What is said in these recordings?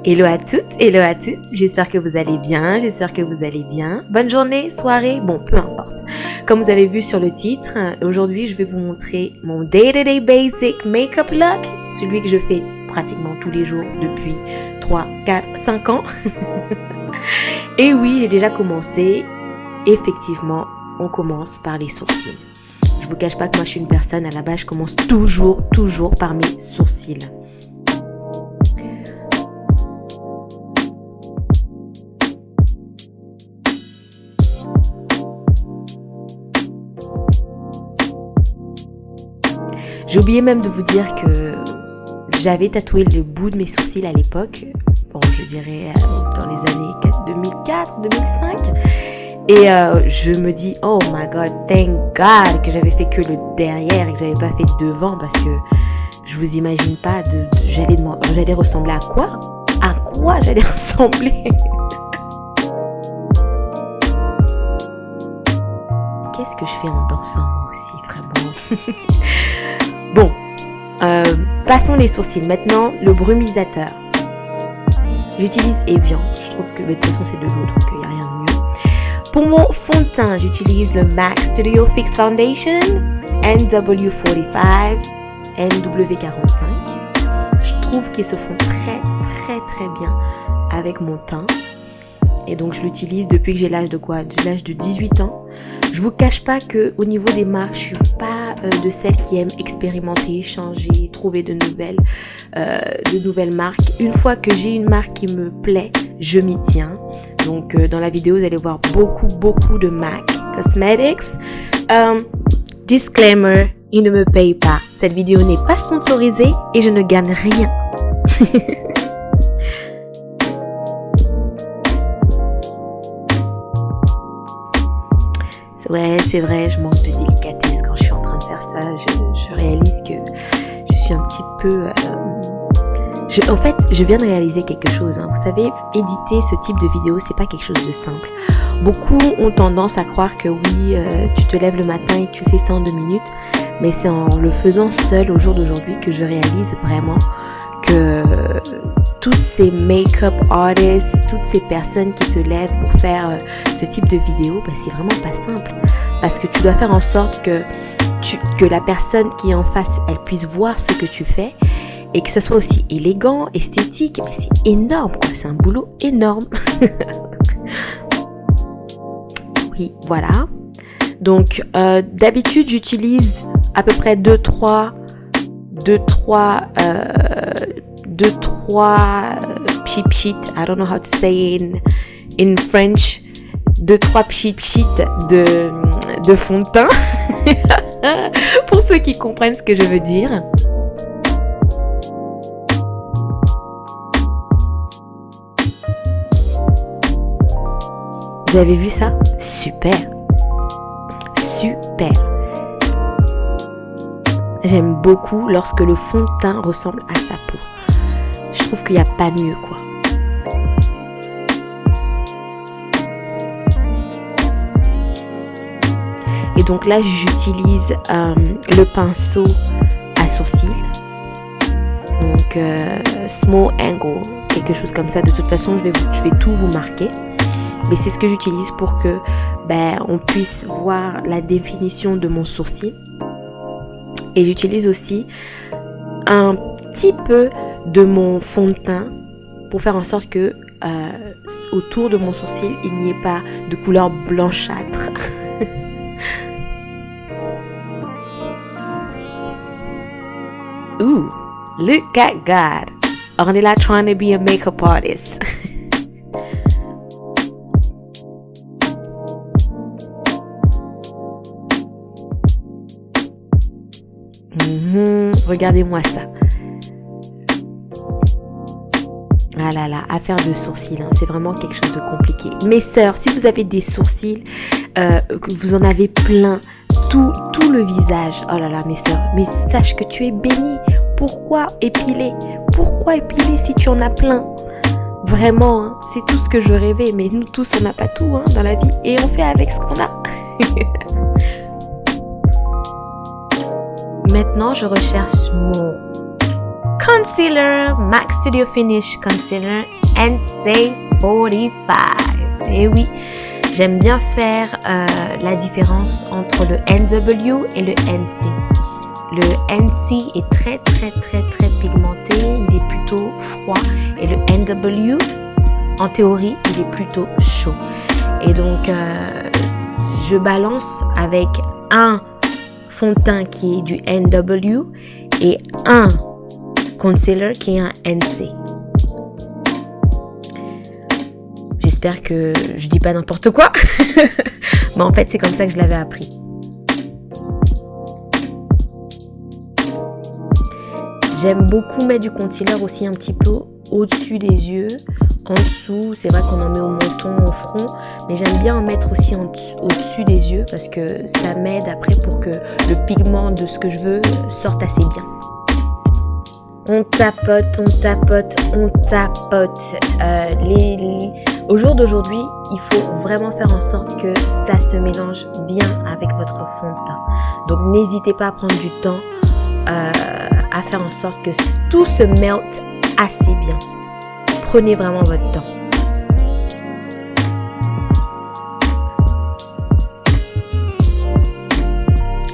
Hello à toutes, j'espère que vous allez bien, bonne journée, soirée, bon peu importe. Comme vous avez vu sur le titre, aujourd'hui je vais vous montrer mon day-to-day basic makeup look, celui que je fais pratiquement tous les jours depuis 3, 4, 5 ans. Et oui, j'ai déjà commencé, effectivement, on commence par les sourcils. Je vous cache pas que moi je suis une personne, à la base je commence toujours par mes sourcils. J'ai oublié même de vous dire que j'avais tatoué le bout de mes sourcils à l'époque. Bon, je dirais dans les années 2004, 2005. Et je me dis, oh my god, thank God que j'avais fait que le derrière et que j'avais pas fait devant parce que je vous imagine pas, j'allais ressembler à quoi? À quoi j'allais ressembler? Qu'est-ce que je fais en dansant moi aussi, vraiment? Bon, passons les sourcils. Maintenant, le brumisateur. J'utilise Evian. Je trouve que, mais de toute façon, c'est de l'eau, donc il n'y a rien de mieux. Pour mon fond de teint, j'utilise le MAC Studio Fix Foundation, NW45, NW45. Je trouve qu'ils se font très bien avec mon teint. Et donc, je l'utilise depuis que j'ai l'âge de quoi? De l'âge de 18 ans. Je vous cache pas que au niveau des marques, je suis pas de celles qui aiment expérimenter, changer, trouver de nouvelles marques. Une fois que j'ai une marque qui me plaît, je m'y tiens. Donc dans la vidéo, vous allez voir beaucoup de MAC Cosmetics. Disclaimer, ils ne me payent pas. Cette vidéo n'est pas sponsorisée et je ne gagne rien. Ouais, c'est vrai, je manque de délicatesse quand je suis en train de faire ça. Je réalise que je suis un petit peu... En fait, je viens de réaliser quelque chose. Vous savez, éditer ce type de vidéo, c'est pas quelque chose de simple. Beaucoup ont tendance à croire que oui, tu te lèves le matin et tu fais ça en 2 minutes. Mais c'est en le faisant seul au jour d'aujourd'hui que je réalise vraiment que toutes ces make-up artists, toutes ces personnes qui se lèvent pour faire ce type de vidéo, c'est vraiment pas simple. Parce que tu dois faire en sorte que la personne qui est en face, elle puisse voir ce que tu fais et que ce soit aussi élégant, esthétique. Mais c'est énorme, quoi. C'est un boulot énorme. Oui, voilà. Donc, d'habitude, j'utilise à peu près 2-3 pchit, I don't know how to say in French, 2-3 pchit de fond de teint. Pour ceux qui comprennent ce que je veux dire. Vous avez vu ça? Super. J'aime beaucoup lorsque le fond de teint ressemble à sa peau. Je trouve qu'il n'y a pas mieux, quoi. Et donc là, j'utilise le pinceau à sourcils. Donc, small angle, quelque chose comme ça. De toute façon, je vais tout vous marquer. Mais c'est ce que j'utilise pour que on puisse voir la définition de mon sourcil. Et j'utilise aussi un petit peu de mon fond de teint pour faire en sorte que autour de mon sourcil, il n'y ait pas de couleur blanchâtre. Ooh, look at God. On est là trying to be a makeup artist. Regardez-moi ça. Ah là là, affaire de sourcils, c'est vraiment quelque chose de compliqué. Mes sœurs, si vous avez des sourcils, que vous en avez plein, tout le visage, oh là là, mes sœurs, mais sache que tu es bénie. Pourquoi épiler si tu en as plein? Vraiment, c'est tout ce que je rêvais, mais nous tous, on n'a pas tout dans la vie et on fait avec ce qu'on a. Maintenant, je recherche mon concealer, MAC Studio Finish Concealer NC45. Et oui, j'aime bien faire la différence entre le NW et le NC. Le NC est très pigmenté, il est plutôt froid, et le NW, en théorie, il est plutôt chaud. Et donc, je balance avec un fond de teint qui est du NW et un concealer qui est un NC. J'espère que je dis pas n'importe quoi, mais en fait, c'est comme ça que je l'avais appris. J'aime beaucoup mettre du concealer aussi un petit peu au-dessus des yeux, en dessous. C'est vrai qu'on en met au menton, au front, mais j'aime bien en mettre aussi au-dessus des yeux parce que ça m'aide après pour que le pigment de ce que je veux sorte assez bien. On tapote. Au jour d'aujourd'hui, il faut vraiment faire en sorte que ça se mélange bien avec votre fond de teint. Donc n'hésitez pas à prendre du temps à faire en sorte que tout se melt assez bien. Prenez vraiment votre temps.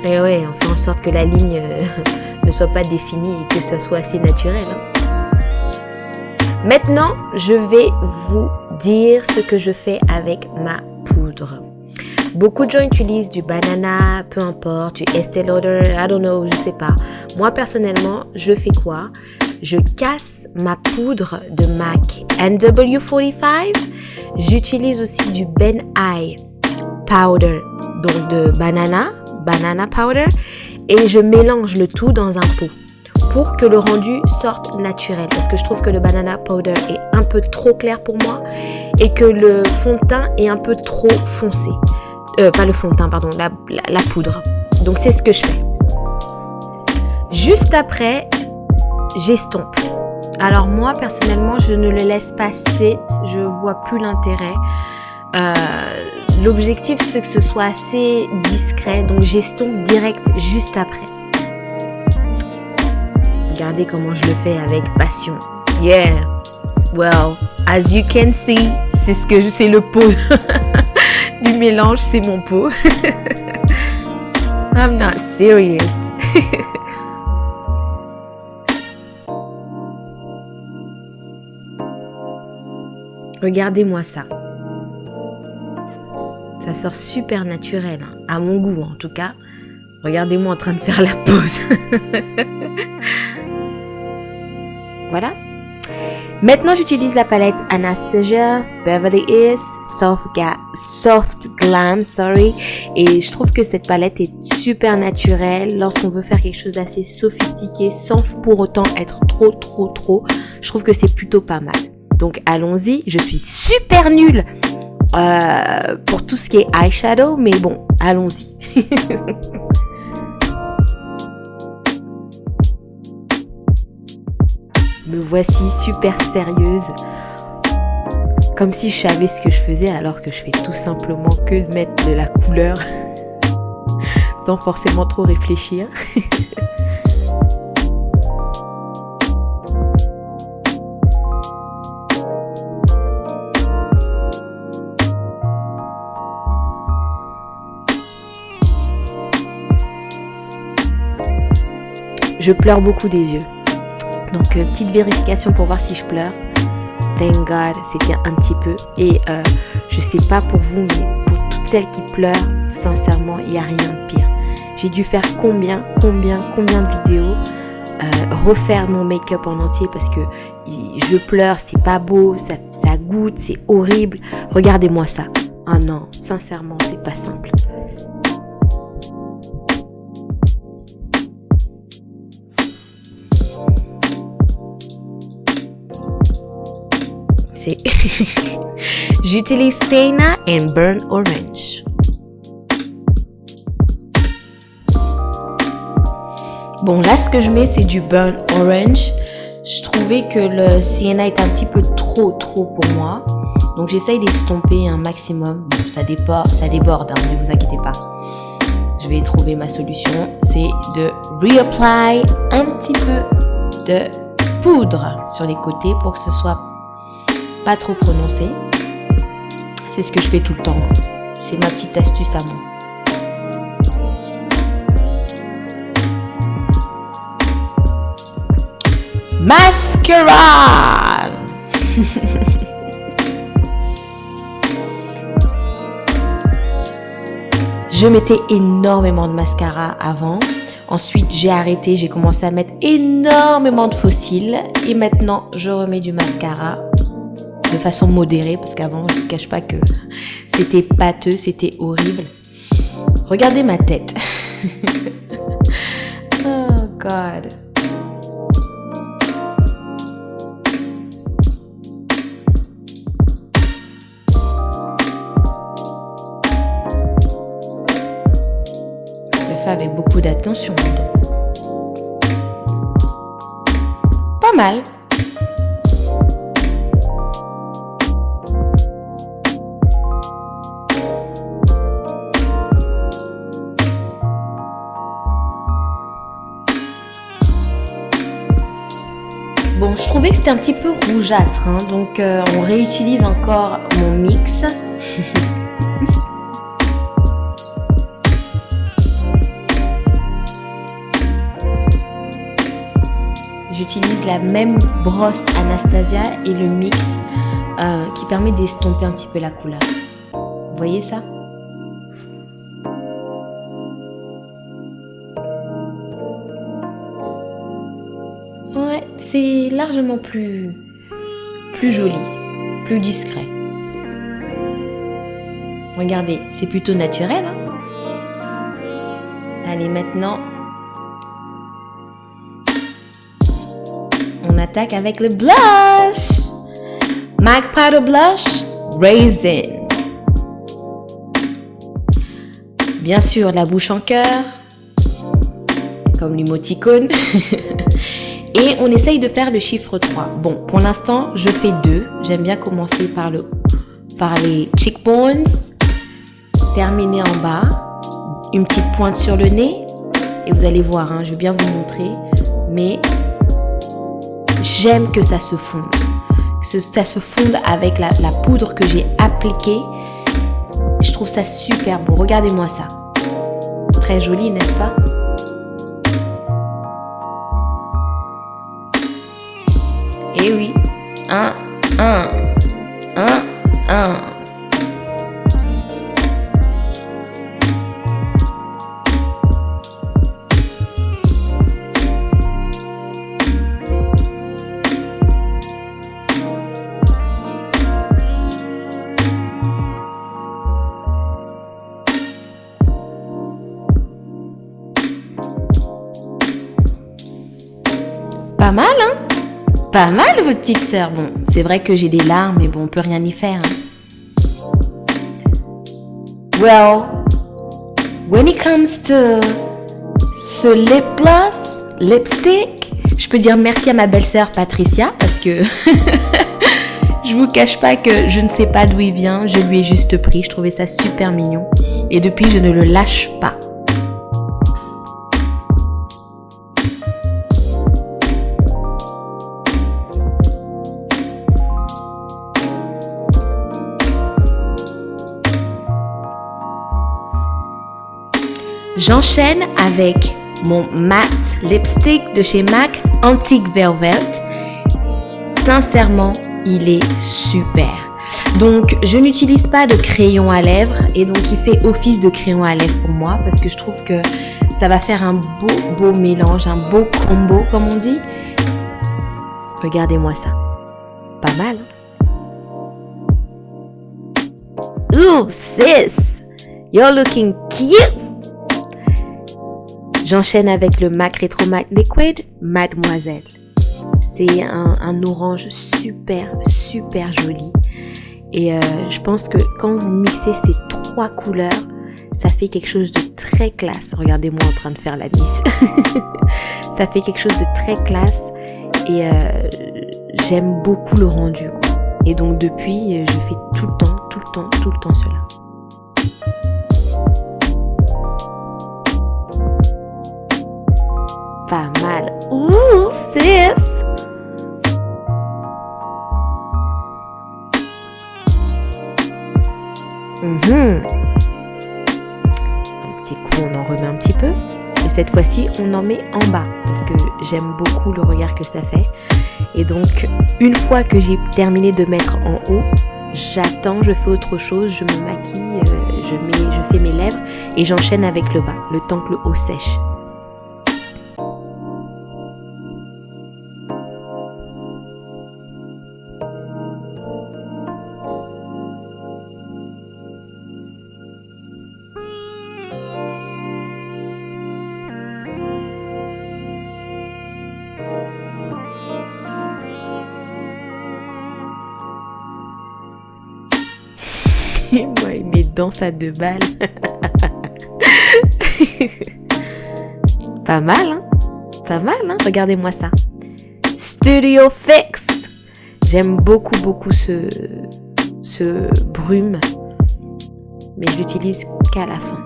Et ouais, on fait en sorte que la ligne ne soit pas définie et que ça soit assez naturel. Maintenant, je vais vous dire ce que je fais avec ma poudre. Beaucoup de gens utilisent du banana, peu importe, du Estée Lauder, I don't know, je sais pas. Moi, personnellement, je fais quoi? Je casse ma poudre de MAC NW45. J'utilise aussi du Ben Nye Powder, donc de banana powder. Et je mélange le tout dans un pot pour que le rendu sorte naturel. Parce que je trouve que le banana powder est un peu trop clair pour moi et que le fond de teint est un peu trop foncé. Pas le fond de teint, pardon, la poudre. Donc, c'est ce que je fais. Juste après, j'estompe. Alors, moi, personnellement, je ne le laisse pas sit. Je vois plus l'intérêt. L'objectif, c'est que ce soit assez discret. Donc, j'estompe direct juste après. Regardez comment je le fais avec passion. Yeah. Well, as you can see, c'est le pot du mélange, c'est mon pot. I'm not serious. Regardez-moi ça. Ça sort super naturel, hein, à mon goût en tout cas. Regardez-moi en train de faire la pause. Voilà. Maintenant, j'utilise la palette Anastasia Beverly Hills Soft Glam, et je trouve que cette palette est super naturelle lorsqu'on veut faire quelque chose d'assez sophistiqué sans pour autant être trop. Je trouve que c'est plutôt pas mal. Donc, allons-y. Je suis super nulle pour tout ce qui est eyeshadow, mais bon, allons-y. Me voici super sérieuse, comme si je savais ce que je faisais alors que je fais tout simplement que de mettre de la couleur sans forcément trop réfléchir. Je pleure beaucoup des yeux. Donc, petite vérification pour voir si je pleure. Thank God, c'était un petit peu. Et je sais pas pour vous, mais pour toutes celles qui pleurent, sincèrement, il n'y a rien de pire. J'ai dû faire combien de vidéos, refaire mon make-up en entier parce que je pleure, c'est pas beau, ça goûte, c'est horrible. Regardez-moi ça. Ah non, sincèrement, c'est pas simple. J'utilise Sienna and Burnt Orange. Bon, là, ce que je mets, c'est du Burnt Orange. Je trouvais que le Sienna était un petit peu trop pour moi. Donc, j'essaye d'estomper un maximum. Bon, ça déborde, hein, ne vous inquiétez pas. Je vais trouver ma solution. C'est de reapply un petit peu de poudre sur les côtés pour que ce soit pas trop prononcé. C'est ce que je fais tout le temps. C'est ma petite astuce à moi. Mascara. Je mettais énormément de mascara avant. Ensuite, j'ai arrêté, j'ai commencé à mettre énormément de faux cils. Et maintenant, je remets du mascara de façon modérée. Parce qu'avant, je ne cache pas que c'était pâteux, c'était horrible. Regardez ma tête. Oh God. Avec beaucoup d'attention. Pas mal. Bon, je trouvais que c'était un petit peu rougeâtre, hein, donc on réutilise encore mon mix. J'utilise la même brosse Anastasia et le mix qui permet d'estomper un petit peu la couleur. Vous voyez ça? Ouais, c'est largement plus joli, plus discret. Regardez, c'est plutôt naturel. Hein? Allez, maintenant... on attaque avec le blush. MAC Powder Blush Raisin. Bien sûr, la bouche en cœur, comme l'émoticône. Et on essaye de faire le chiffre 3. Bon, pour l'instant, je fais 2. J'aime bien commencer par les cheekbones, terminer en bas, une petite pointe sur le nez. Et vous allez voir, hein, je vais bien vous montrer. Mais j'aime que ça se fonde. Que ça se fonde avec la poudre que j'ai appliquée. Je trouve ça super beau. Regardez-moi ça. Très joli, n'est-ce pas? Et oui. 1, 1, 1, 1. Pas mal, hein? Pas mal, votre petite sœur. Bon, c'est vrai que j'ai des larmes, mais bon, on peut rien y faire. Hein. Well, when it comes to ce lip gloss, lipstick, je peux dire merci à ma belle-sœur Patricia, parce que je vous cache pas que je ne sais pas d'où il vient. Je lui ai juste pris. Je trouvais ça super mignon. Et depuis, je ne le lâche pas. J'enchaîne avec mon matte lipstick de chez MAC Antique Velvet. Sincèrement, il est super. Donc, je n'utilise pas de crayon à lèvres et donc il fait office de crayon à lèvres pour moi parce que je trouve que ça va faire un beau mélange, un beau combo comme on dit. Regardez-moi ça. Pas mal. Ooh, sis! You're looking cute! J'enchaîne avec le MAC Retro Matte Liquid Mademoiselle. C'est un orange super joli. Et je pense que quand vous mixez ces 3 couleurs, ça fait quelque chose de très classe. Regardez-moi en train de faire la miss. Ça fait quelque chose de très classe. Et j'aime beaucoup le rendu, quoi. Et donc depuis, je fais tout le temps cela. Pas mal. Ouh, sis! Un petit coup, on en remet un petit peu. Et cette fois-ci, on en met en bas parce que j'aime beaucoup le regard que ça fait. Et donc, une fois que j'ai terminé de mettre en haut, j'attends, je fais autre chose, je me maquille, je fais mes lèvres et j'enchaîne avec le bas, le temps que le haut sèche. Moi et mes danses à 2 balles. Pas mal, hein? Pas mal, hein? Regardez-moi ça. Studio Fix. J'aime beaucoup ce brume. Mais je l'utilise qu'à la fin.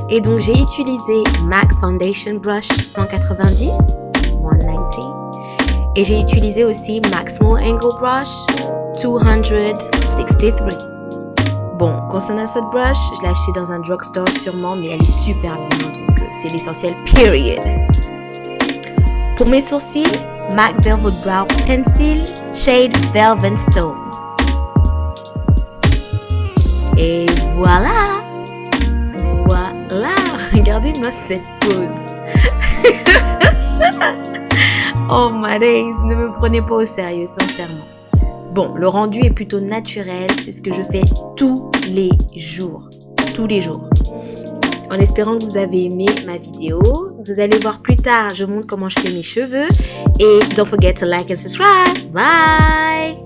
Et donc j'ai utilisé MAC Foundation Brush 190 et j'ai utilisé aussi MAC Small Angle Brush 263. Bon, concernant cette brush, je l'ai acheté dans un drugstore sûrement, mais elle est super bien, donc c'est l'essentiel, period. Pour mes sourcils, MAC Velvet Brow Pencil Shade Velvet Stone. Et voilà. Regardez-moi cette pose. Oh my days, ne me prenez pas au sérieux, sincèrement. Bon, le rendu est plutôt naturel, c'est ce que je fais tous les jours. Tous les jours. En espérant que vous avez aimé ma vidéo. Vous allez voir plus tard, je montre comment je fais mes cheveux. Et don't forget to like and subscribe. Bye!